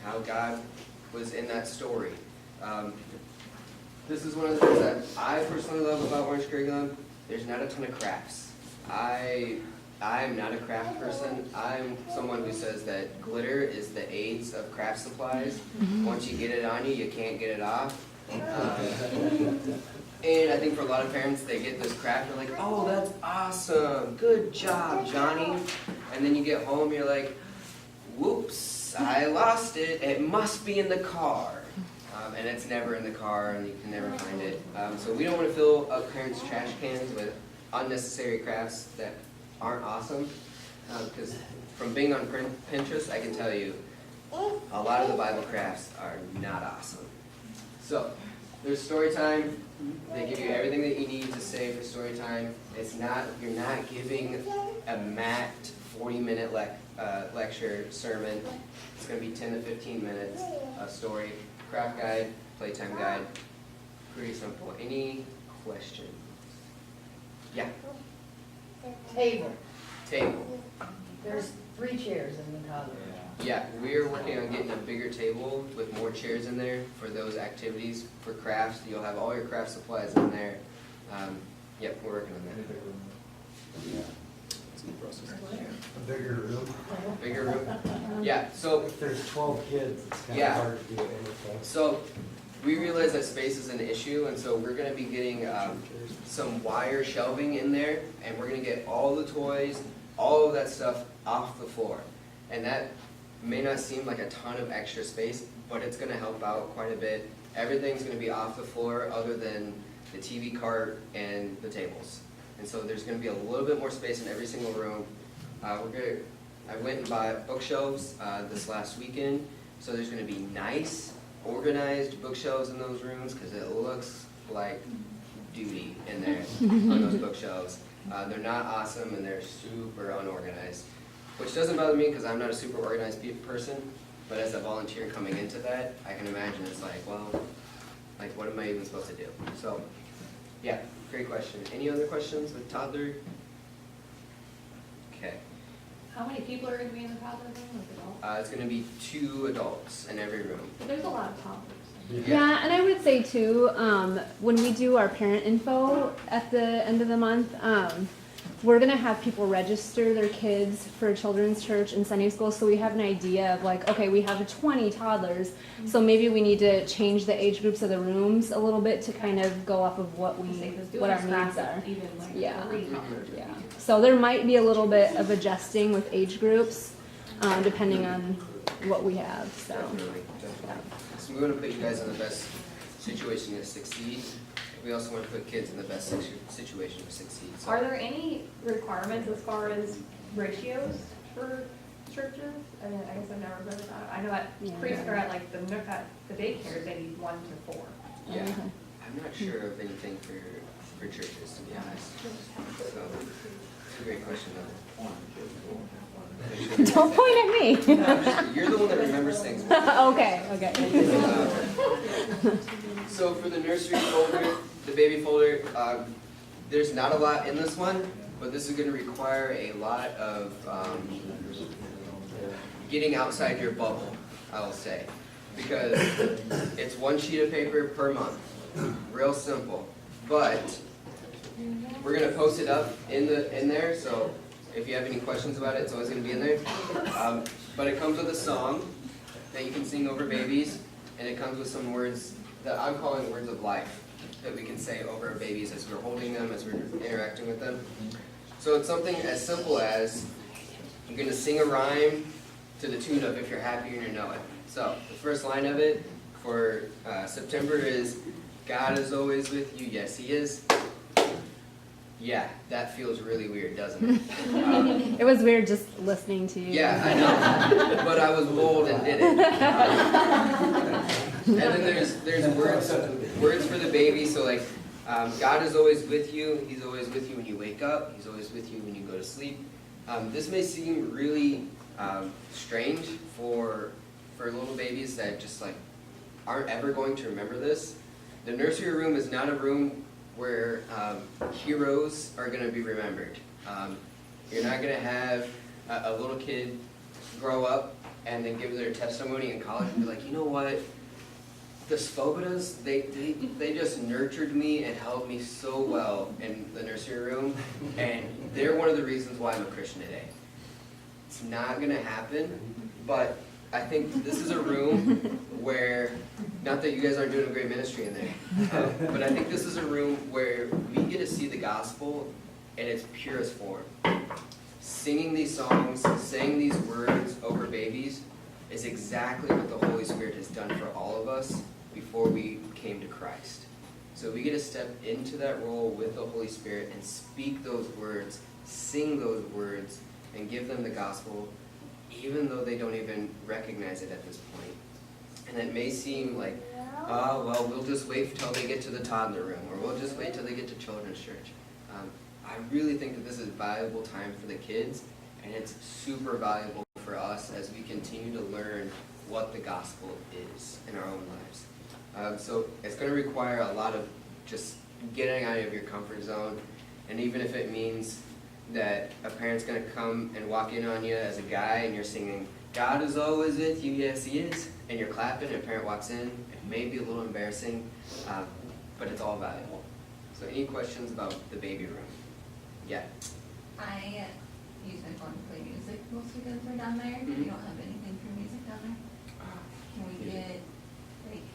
Speaker 1: how God was in that story. This is one of the things that I personally love about Orange Curriculum. There's not a ton of crafts. I'm not a craft person. I'm someone who says that glitter is the AIDS of craft supplies. Once you get it on you, you can't get it off. And I think for a lot of parents, they get this craft, they're like, oh, that's awesome, good job, Johnny. And then you get home, you're like, whoops, I lost it, it must be in the car. And it's never in the car, and you can never find it. So we don't want to fill up parents' trash cans with unnecessary crafts that aren't awesome. Because from being on Pinterest, I can tell you, a lot of the Bible crafts are not awesome. So, there's story time. They give you everything that you need to say for story time. You're not giving a mapped 40-minute lecture sermon. It's going to be 10 to 15 minutes. Story, craft guide, playtime guide. Pretty simple. Any questions? Yeah.
Speaker 4: Table.
Speaker 1: Table.
Speaker 4: There's 3 chairs in the toddler.
Speaker 1: Yeah, we're working on getting a bigger table with more chairs in there for those activities. For crafts, you'll have all your craft supplies in there. Yep, we're working on that.
Speaker 5: A bigger room.
Speaker 1: Bigger room. Yeah, so
Speaker 5: If there's 12 kids, it's kind
Speaker 1: Yeah.
Speaker 5: of hard to do anything.
Speaker 1: So we realize that space is an issue, and so we're going to be getting some wire shelving in there, and we're going to get all the toys, all of that stuff off the floor. And that may not seem like a ton of extra space, but it's gonna help out quite a bit. Everything's gonna be off the floor other than the TV cart and the tables. And so there's gonna be a little bit more space in every single room. I went and bought bookshelves this last weekend, so there's gonna be nice, organized bookshelves in those rooms, because it looks like duty in there on those bookshelves. They're not awesome and they're super unorganized, which doesn't bother me because I'm not a super organized person, but as a volunteer coming into that, I can imagine it's like, well, like what am I even supposed to do? So, yeah, great question. Any other questions with toddler? Okay.
Speaker 2: How many people are gonna be in the toddler room with adults?
Speaker 1: It's gonna be 2 adults in every room.
Speaker 2: But there's a lot of toddlers.
Speaker 6: Yeah, and I would say too, when we do our parent info at the end of the month, we're gonna have people register their kids for children's church and Sunday school, so we have an idea of like, okay, we have 20 toddlers, so maybe we need to change the age groups of the rooms a little bit to kind of go off of what what our needs are.
Speaker 2: Even like
Speaker 6: Yeah.
Speaker 2: 3 toddlers.
Speaker 6: Yeah, so there might be a little bit of adjusting with age groups, depending on what we have, so.
Speaker 1: Definitely, definitely. So we want to put you guys in the best situation to succeed. We also want to put kids in the best situation to succeed. So,
Speaker 2: Are there any requirements as far as ratios for churches? I mean, I guess I've never heard of that. I know at
Speaker 6: Yeah.
Speaker 2: preschool, at like the Nook, at the daycare, they need 1 to 4.
Speaker 1: yeah,
Speaker 6: Okay.
Speaker 1: I'm not sure of anything for churches, to be honest. So, it's a great question though.
Speaker 6: Don't point at me.
Speaker 1: You're the one that remembers things.
Speaker 6: Okay, okay.
Speaker 1: So for the nursery folder, the baby folder, there's not a lot in this one, but this is going to require a lot of getting outside your bubble, I will say, because it's 1 sheet of paper per month, real simple. But we're going to post it up in there, so if you have any questions about it, it's always going to be in there. But it comes with a song that you can sing over babies, and it comes with some words that I'm calling words of life that we can say over our babies as we're holding them, as we're interacting with them. So it's something as simple as you're going to sing a rhyme to the tune of If You're Happy and You Know It. So the first line of it for September is, God is always with you, yes He is. Yeah, that feels really weird, doesn't it?
Speaker 6: It was weird just listening to you.
Speaker 1: Yeah, I know, but I was bold and did it. And then there's words for the baby. So like, God is always with you. He's always with you when you wake up. He's always with you when you go to sleep. This may seem really strange for little babies that just like aren't ever going to remember this. The nursery room is not a room where heroes are going to be remembered. You're not going to have a little kid grow up and then give their testimony in college and be like, you know what, the Svobodas, they just nurtured me and held me so well in the nursery room, and they're one of the reasons why I'm a Christian today. It's not going to happen, but I think this is a room where, not that you guys aren't doing a great ministry in there, but I think this is a room where we get to see the gospel in its purest form. Singing these songs, saying these words over babies is exactly what the Holy Spirit has done for all of us before we came to Christ. So we get to step into that role with the Holy Spirit and speak those words, sing those words, and give them the gospel, even though they don't even recognize it at this point. And it may seem like, oh, well, we'll just wait till they get to the toddler room, or we'll just wait till they get to children's church. I really think that this is a valuable time for the kids, and it's super valuable for us as we continue to learn what the gospel is in our own lives. So it's going to require a lot of just getting out of your comfort zone, and even if it means that a parent's going to come and walk in on you as a guy and you're singing, God is always with you, yes He is, and you're clapping and a parent walks in, it may be a little embarrassing, but it's all valuable. So any questions about the baby room? Yeah.
Speaker 3: I use my phone to play music most weekends we're down there.
Speaker 1: Mhm.
Speaker 3: We don't have anything for music down there. Can we get, like,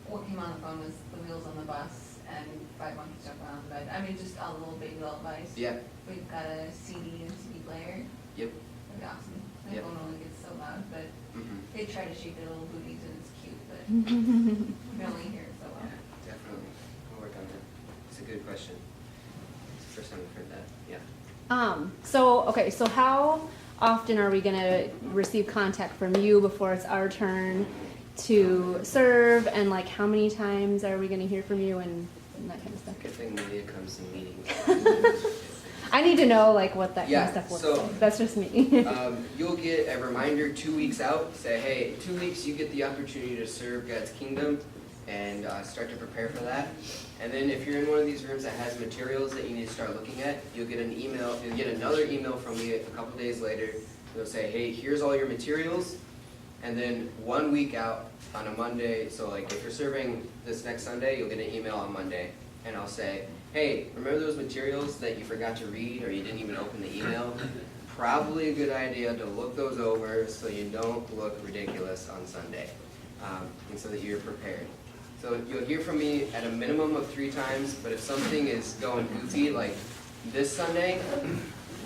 Speaker 3: what came on the phone was The Wheels on the Bus and 5 Monkeys Jumping on the Bed. I mean, just all little baby lullabies.
Speaker 1: Yeah.
Speaker 3: We've got a CD and CD player.
Speaker 1: Yep.
Speaker 3: That'd be awesome. My
Speaker 1: Yep.
Speaker 3: phone only gets so dog, but
Speaker 1: Mhm.
Speaker 3: they try to shake their little booties and it's cute, but we only hear it so well.
Speaker 1: Definitely, we'll work on that. It's a good question. It's the first time I've heard that, yeah.
Speaker 6: So how often are we gonna receive contact from you before it's our turn to serve, and like how many times are we gonna hear from you and that kind of stuff?
Speaker 1: Good thing Malia comes to meetings.
Speaker 6: I need to know like what that kind
Speaker 1: Yeah,
Speaker 6: of stuff looks
Speaker 1: so-
Speaker 6: like. That's just me.
Speaker 1: You'll get a reminder 2 weeks out, say, hey, 2 weeks you get the opportunity to serve God's kingdom and start to prepare for that. And then if you're in one of these rooms that has materials that you need to start looking at, you'll get another email from me a couple days later. It'll say, hey, here's all your materials. And then 1 week out on a Monday, so like if you're serving this next Sunday, you'll get an email on Monday. And I'll say, hey, remember those materials that you forgot to read or you didn't even open the email? Probably a good idea to look those over so you don't look ridiculous on Sunday, and so that you're prepared. So you'll hear from me at a minimum of 3 times, but if something is going goofy, like this Sunday,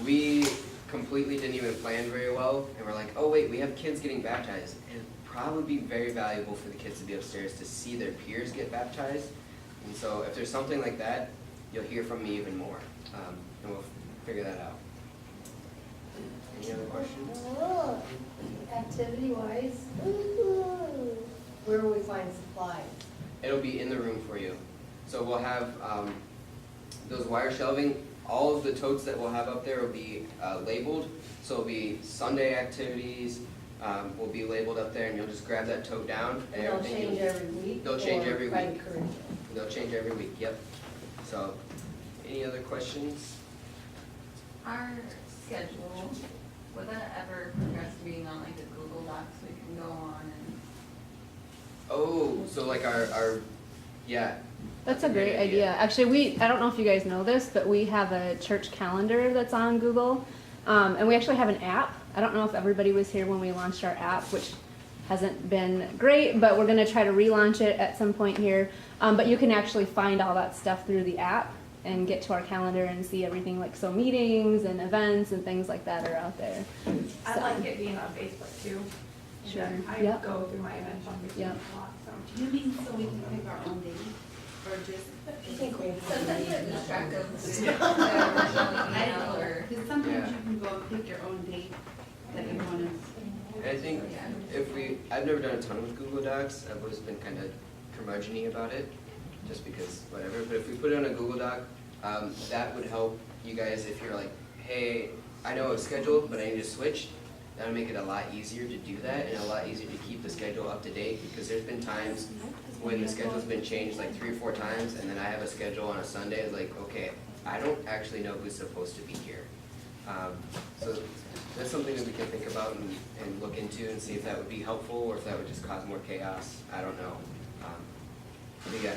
Speaker 1: we completely didn't even plan very well, and we're like, oh wait, we have kids getting baptized. It'd probably be very valuable for the kids to be upstairs to see their peers get baptized. And so if there's something like that, you'll hear from me even more, and we'll figure that out. Any other questions?
Speaker 4: Activity-wise, where will we find supplies?
Speaker 1: It'll be in the room for you. So we'll have those wire shelving. All of the totes that we'll have up there will be labeled. So it'll be Sunday activities will be labeled up there, and you'll just grab that tote down. And
Speaker 4: They'll
Speaker 1: everything
Speaker 4: change every week?
Speaker 1: They'll change
Speaker 4: or
Speaker 1: every
Speaker 4: by
Speaker 1: week.
Speaker 4: curriculum?
Speaker 1: They'll change every week. Yep. So, any other questions?
Speaker 3: Our schedule, would that ever progress to being on like a Google Docs we can go on and?
Speaker 1: Oh, so like our yeah.
Speaker 6: That's a great idea. Actually, I don't know if you guys know this, but we have a church calendar that's on Google. And we actually have an app. I don't know if everybody was here when we launched our app, which hasn't been great, but we're going to try to relaunch it at some point here. But you can actually find all that stuff through the app and get to our calendar and see everything, like so meetings and events and things like that are out there.
Speaker 2: I
Speaker 6: So-
Speaker 2: like it being on Facebook too.
Speaker 6: Sure.
Speaker 2: I
Speaker 6: Yep.
Speaker 2: go through my events on Facebook
Speaker 6: Yep.
Speaker 2: a lot, so.
Speaker 7: Do you mean so we can pick our own date, or just?
Speaker 4: I think we
Speaker 3: Sometimes I lose track of the original
Speaker 7: I
Speaker 3: email
Speaker 7: don't know,
Speaker 3: or.
Speaker 7: because sometimes
Speaker 1: Yeah.
Speaker 7: you can go and pick your own date that you want to.
Speaker 1: And I think I've never done a ton with Google Docs. I've always been kind of curmudgeon-y about it, just because whatever. But if we put it on a Google Doc, that would help you guys if you're like, hey, I know it's scheduled, but I need to switch. That would make it a lot easier to do that and a lot easier to keep the schedule up to date, because there's been times when the schedule's been changed like 3 or 4 times, and then I have a schedule on a Sunday, it's like, okay, I don't actually know who's supposed to be here. So that's something that we can think about and look into and see if that would be helpful or if that would just cause more chaos. I don't know. But yeah.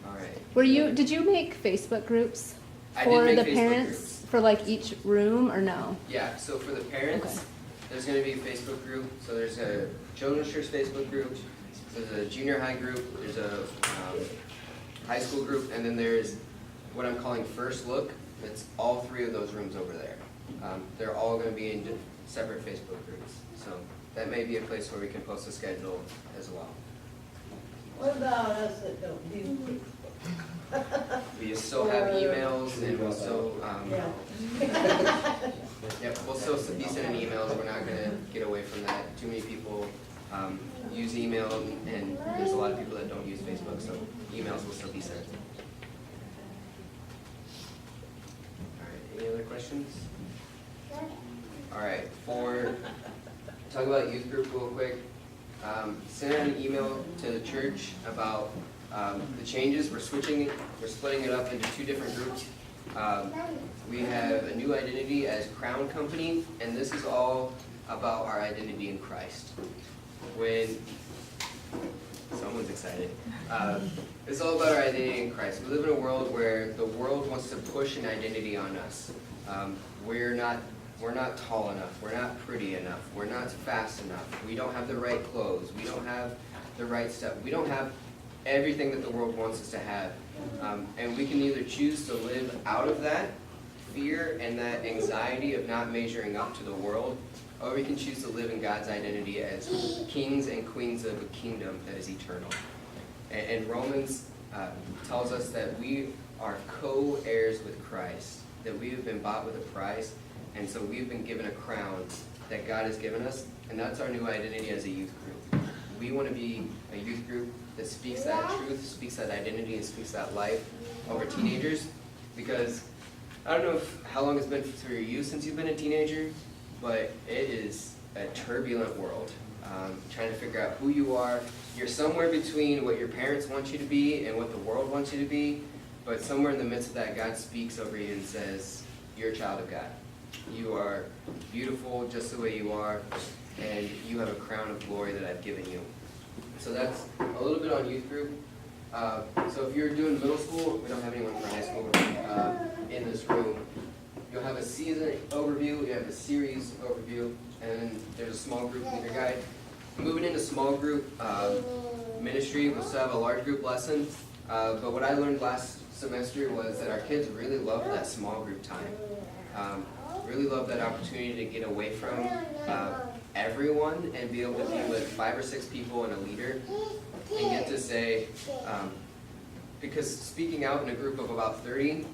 Speaker 1: All right.
Speaker 6: Did you make Facebook groups
Speaker 1: I did
Speaker 6: for
Speaker 1: make
Speaker 6: the
Speaker 1: Facebook
Speaker 6: parents
Speaker 1: groups.
Speaker 6: for like each room or no?
Speaker 1: Yeah, so for the parents,
Speaker 6: Okay.
Speaker 1: there's gonna be a Facebook group. So there's a children's church Facebook group, there's a junior high group, there's a high school group, and then there's what I'm calling First Look. It's all 3 of those rooms over there. They're all gonna be in separate Facebook groups. So that may be a place where we can post a schedule as well.
Speaker 4: What about us that don't do Facebook?
Speaker 1: We still have emails and we'll still,
Speaker 4: Yeah.
Speaker 1: yep, we'll still be sending emails. We're not gonna get away from that. Too many people use email, and there's a lot of people that don't use Facebook, so emails will still be sent. All right, any other questions? All right, talk about youth group real quick. Send out an email to the church about the changes. We're splitting it up into 2 different groups. We have a new identity as Crown Company, and this is all about our identity in Christ. When someone's excited, it's all about our identity in Christ. We live in a world where the world wants to push an identity on us. We're not tall enough. We're not pretty enough. We're not fast enough. We don't have the right clothes. We don't have the right stuff. We don't have everything that the world wants us to have. And we can either choose to live out of that, fear and that anxiety of not measuring up to the world, or we can choose to live in God's identity as kings and queens of a kingdom that is eternal. And Romans tells us that we are co-heirs with Christ, that we have been bought with a price, and so we've been given a crown that God has given us, and that's our new identity as a youth group. We want to be a youth group that speaks that truth, speaks that identity, and speaks that life over teenagers, because I don't know how long it's been for you since you've been a teenager, but it is a turbulent world. Trying to figure out who you are. You're somewhere between what your parents want you to be and what the world wants you to be, but somewhere in the midst of that, God speaks over you and says, you're a child of God. You are beautiful just the way you are, and you have a crown of glory that I've given you. So that's a little bit on youth group. So if you're doing middle school, we don't have anyone from high school in this room. You'll have a season overview, you have a series overview, and then there's a small group leader guide. Moving into small group ministry, we'll still have a large group lesson. But what I learned last semester was that our kids really love that small group time. Really love that opportunity to get away from everyone and be able to be with 5 or 6 people and a leader and get to say, because speaking out in a group of about 30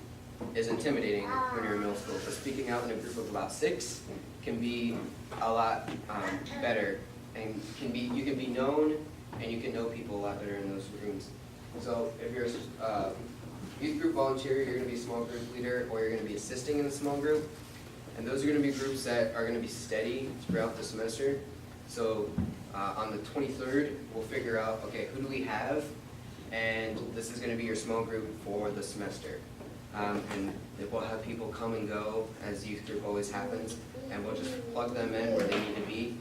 Speaker 1: is intimidating when you're in middle school, but speaking out in a group of about 6 can be a lot better, and you can be known and you can know people a lot better in those rooms. So if you're a youth group volunteer, you're going to be a small group leader, or you're going to be assisting in the small group. And those are going to be groups that are going to be steady throughout the semester. So on the 23rd, we'll figure out, okay, who do we have? And this is going to be your small group for the semester. And we'll have people come and go, as youth group always happens, and we'll just plug them in where they need to be.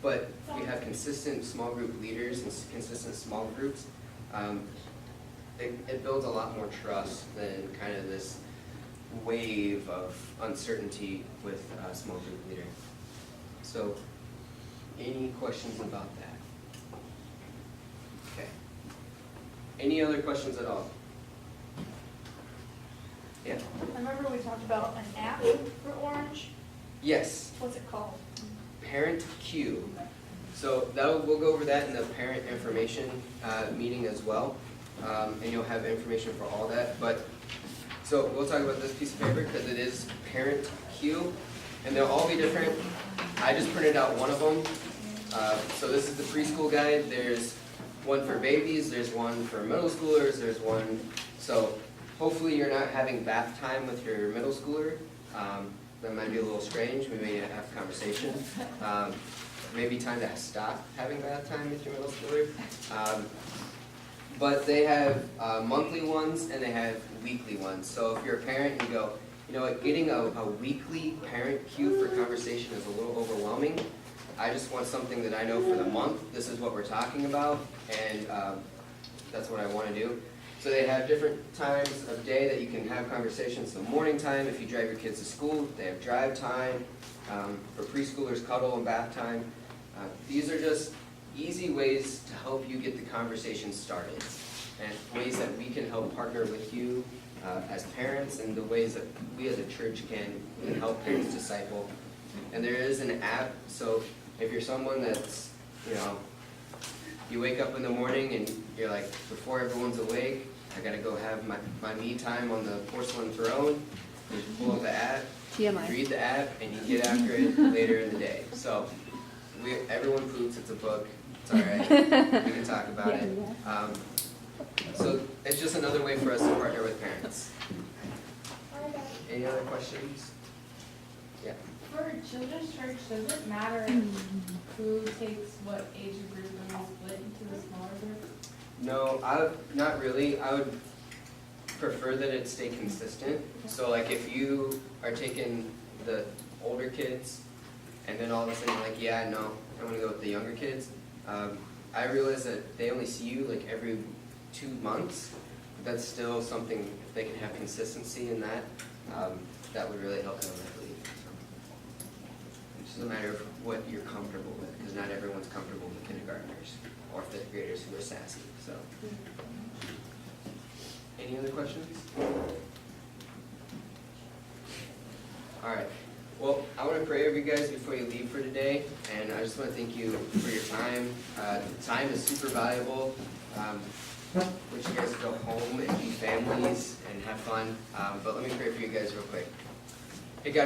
Speaker 1: But if you have consistent small group leaders and consistent small groups, it builds a lot more trust than kind of this wave of uncertainty with a small group leader. So, any questions about that? Okay. Any other questions at all? Yeah?
Speaker 2: I remember we talked about an app for Orange.
Speaker 1: Yes.
Speaker 2: What's it called?
Speaker 1: Parent Q. So we'll go over that in the parent information meeting as well, and you'll have information for all that. But so we'll talk about this piece of paper because it is Parent Q, and they'll all be different. I just printed out one of them. So this is the preschool guide. There's one for babies. There's one for middle schoolers. There's one. So hopefully you're not having bath time with your middle schooler. That might be a little strange. We may have a conversation. Maybe time to stop having bath time with your middle schooler. But they have monthly ones and they have weekly ones. So if you're a parent and you go, you know what, getting a weekly parent queue for conversation is a little overwhelming. I just want something that I know for the month. This is what we're talking about, and that's what I want to do. So they have different times of day that you can have conversations. So morning time, if you drive your kids to school, they have drive time. For preschoolers, cuddle and bath time. These are just easy ways to help you get the conversation started, and ways that we can help partner with you as parents, and the ways that we as a church can help parents disciple. And there is an app, so if you're someone that's, you wake up in the morning and you're like, before everyone's awake, I gotta go have my me time on the porcelain throne. You just pull up the app,
Speaker 6: TMI.
Speaker 1: read the app, and you get after it later in the day. So everyone poops, it's a book, it's all right, we can talk about it. So it's just another way for us to partner with parents. Any other questions? Yeah.
Speaker 2: For children's church, does it matter who takes what age group and we split into the smaller group?
Speaker 1: No, not really. I would prefer that it stay consistent. So like if you are taking the older kids and then all of a sudden you're like, yeah, no, I want to go with the younger kids. I realize that they only see you like every 2 months. But that's still something, if they can have consistency in that, that would really help them, I believe. So, it's just a matter of what you're comfortable with, because not everyone's comfortable with kindergartners or 5th graders who are sassy. So, any other questions? Alright, well, I wanna pray over you guys before you leave for today, and I just wanna thank you for your time. Time is super valuable. Wish you guys to go home and be families and have fun, but let me pray for you guys real quick. Hey guys.